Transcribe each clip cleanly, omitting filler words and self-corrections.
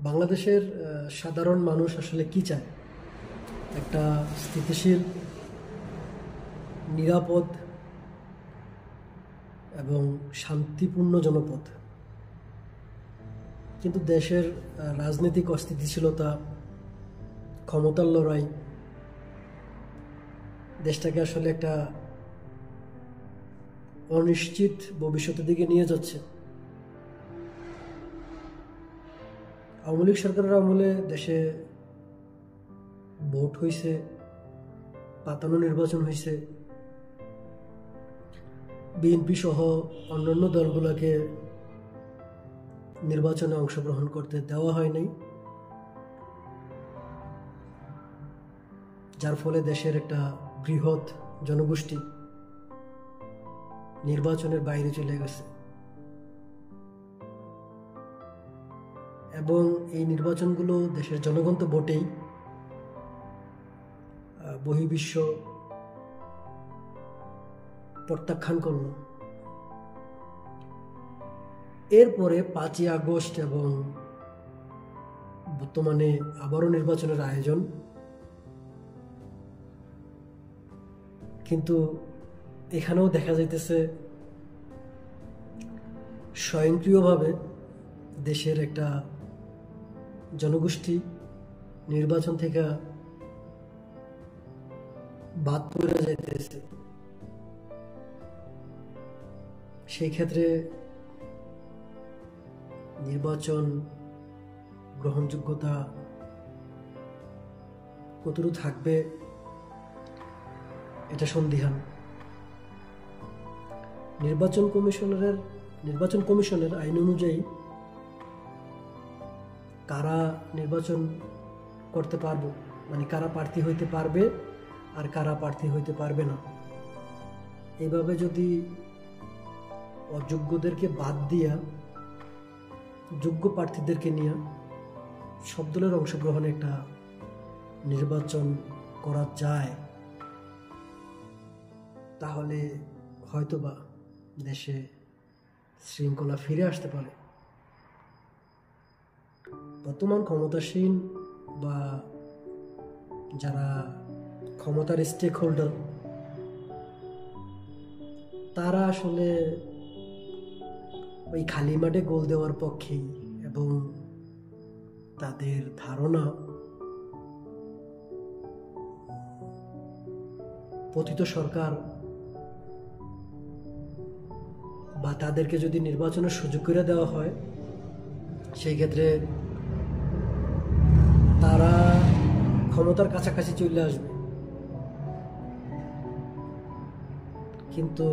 বাংলাদেশের সাধারণ মানুষ আসলে কি চায়? একটা স্থিতিশীল, নিরাপদ এবং শান্তিপূর্ণ জনপদ। কিন্তু দেশের রাজনৈতিক অস্থিতিশীলতা, ক্ষমতার লড়াই দেশটাকে আসলে একটা অনিশ্চিত ভবিষ্যতের দিকে নিয়ে যাচ্ছে। আওয়ামী লীগ সরকারের আমলে দেশে ভোট হয়েছে, পাতানো নির্বাচন হয়েছে, বিএনপি সহ অন্যান্য দলগুলোকে নির্বাচনে অংশগ্রহণ করতে দেওয়া হয় নাই, যার ফলে দেশের একটা বৃহৎ জনগোষ্ঠী নির্বাচনের বাইরে চলে গেছে। এবং এই নির্বাচনগুলো দেশের জনগণ তো ভোটেই, বহির্বিশ্ব প্রত্যাখ্যান করল। এরপরে 5ই আগস্ট এবং বর্তমানে আবারও নির্বাচনের আয়োজন, কিন্তু এখানেও দেখা যাইতেছে স্বয়ংক্রিয়ভাবে দেশের একটা জনগোষ্ঠী নির্বাচন থেকে বাদ পড়ে যাইতেছে। সেই ক্ষেত্রে নির্বাচন গ্রহণযোগ্যতা কতটুকু থাকবে এটা সন্দিহান। নির্বাচন কমিশনের আইন অনুযায়ী কারা নির্বাচন করতে পারবে, মানে কারা প্রার্থী হইতে পারবে আর কারা প্রার্থী হইতে পারবে না, এইভাবে যদি অযোগ্যদেরকে বাদ দিয়া যোগ্য প্রার্থীদেরকে নিয়ে সব দলের অংশগ্রহণে একটা নির্বাচন করা যায়, তাহলে হয়তোবা দেশে শৃঙ্খলা ফিরে আসতে পারে। বর্তমান ক্ষমতাসীন বা যারা ক্ষমতার স্টেক হোল্ডার, তারা আসলে ওই খালি মাঠে গোল দেওয়ার পক্ষেই, এবং তাদের ধারণা পতিত সরকার বা তাদেরকে যদি নির্বাচনের সুযোগ করে দেওয়া হয়, সেই ক্ষেত্রে তারা ক্ষমতার কাছাকাছি চলে আসবে। কিন্তু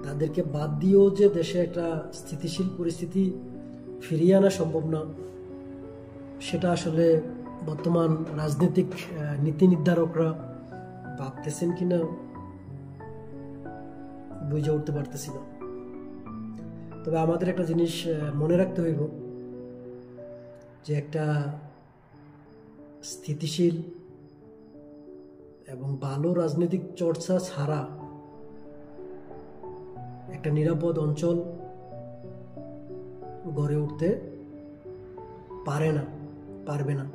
তাদেরকে বাদ দিয়েও যে দেশে একটা স্থিতিশীল পরিস্থিতি ফিরিয়ে আনা সম্ভব না, সেটা আসলে বর্তমান রাজনৈতিক নীতি নির্ধারকরা ভাবতেছেন কিনা বুঝে উঠতে পারতেছি না। তবে আমাদের একটা জিনিস মনে রাখতে হইব, যে একটা স্থিতিশীল এবং ভালো রাজনৈতিক চর্চা ছাড়া একটা নিরাপদ অঞ্চল গড়ে উঠতে পারবে না।